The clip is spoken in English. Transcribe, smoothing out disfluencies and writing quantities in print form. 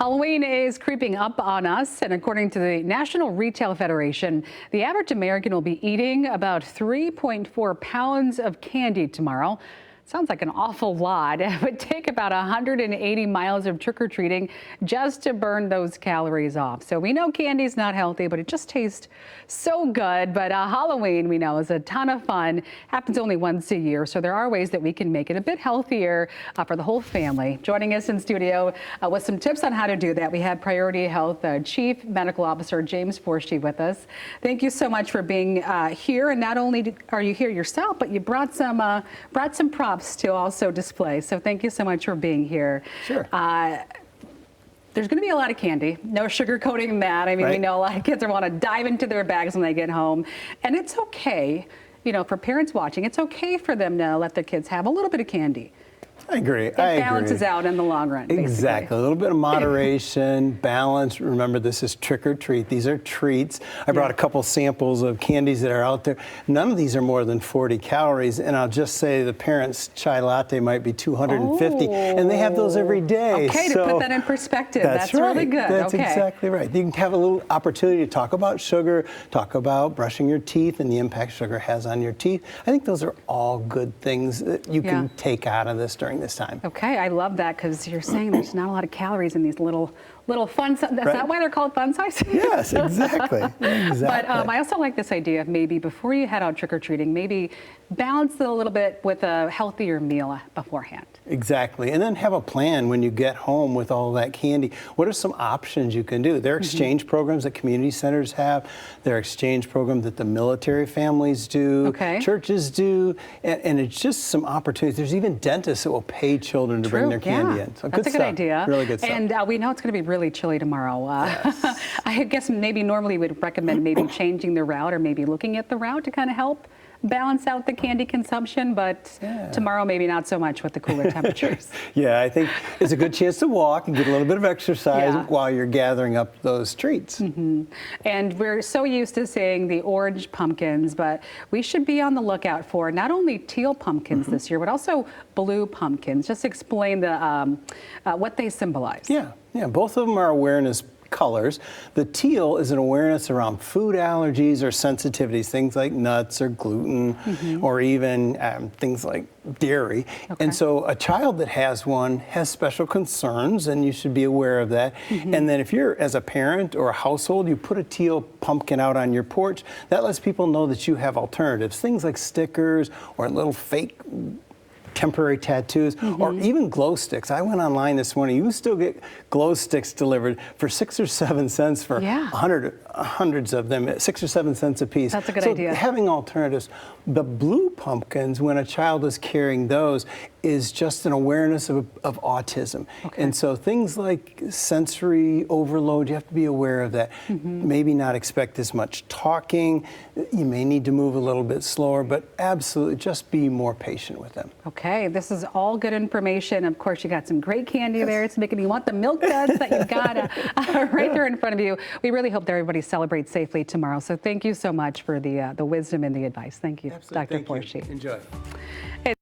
Halloween is creeping up on us, and according to the National Retail Federation, the average American will be eating about 3.4 pounds of candy tomorrow. Sounds like an awful lot. It would take about 180 miles of trick-or-treating just to burn those calories off. So we know candy's not healthy, but it just tastes so good. But Halloween, we know, is a ton of fun. Happens only once a year, so there are ways that we can make it a bit healthier for the whole family. Joining us in studio with some tips on how to do that, we have Priority Health Chief Medical Officer James Forshee with us. Thank you so much for being here. And not only are you here yourself, but you brought some props to also display. So thank you so much for being here. Sure. There's going to be a lot of candy. No sugarcoating that. I mean, we know a lot of kids want to dive into their bags when they get home. And it's okay, you know, for parents watching, it's okay for them to let their kids have a little bit of candy. I agree. It balances out in the long run. Exactly. Basically. A little bit of moderation, balance. Remember, this is trick or treat. These are treats. I brought a couple samples of candies that are out there. None of these are more than 40 calories. And I'll just say the parent's chai latte might be 250. And they have those every day. Okay, so to put that in perspective. That's right. really good. That's exactly right. You can have a little opportunity to talk about sugar, talk about brushing your teeth and the impact sugar has on your teeth. I think those are all good things that you can take out of this during this time. Okay, I love that because you're saying there's not a lot of calories in these little fun size. That's not why they're called fun size? Yes, exactly. But I also like this idea of maybe before you head out trick-or-treating, maybe balance it a little bit with a healthier meal beforehand. Exactly. And then have a plan when you get home with all that candy. What are some options you can do? There are exchange programs that community centers have. There are exchange programs that the military families do, churches do, and it's just some opportunities. There's even dentists that will pay children to bring their candy in. So that's a good idea. Really good stuff. And we know it's going to be really chilly tomorrow. Yes. I guess maybe normally we'd recommend maybe changing the route or maybe looking at the route to kind of help balance out the candy consumption, but tomorrow maybe not so much with the cooler temperatures. Yeah, I think it's a good chance to walk and get a little bit of exercise while you're gathering up those treats. And we're so used to seeing the orange pumpkins, but we should be on the lookout for not only teal pumpkins this year, but also blue pumpkins. Just explain the what they symbolize. Yeah, both of them are awareness colors. The teal is an awareness around food allergies or sensitivities, things like nuts or gluten or even things like dairy. And so a child that has one has special concerns and you should be aware of that. And then if you're, as a parent or a household, you put a teal pumpkin out on your porch, that lets people know that you have alternatives. Things like stickers or little fake temporary tattoos, or even glow sticks. I went online this morning. You still get glow sticks delivered for 6 or 7 cents for hundreds of them, 6 or 7 cents a piece. That's a good idea. Having alternatives. The blue pumpkins, when a child is carrying those, is just an awareness of autism. And so things like sensory overload, you have to be aware of that. Maybe not expect as much talking. You may need to move a little bit slower, but absolutely just be more patient with them. Okay, this is all good information. Of course, you got some great candy there. It's making me want the milk duds that you've got right there in front of you. We really hope that everybody celebrates safely tomorrow. So thank you so much for the wisdom and the advice. Thank you, Dr. Forshee. Enjoy.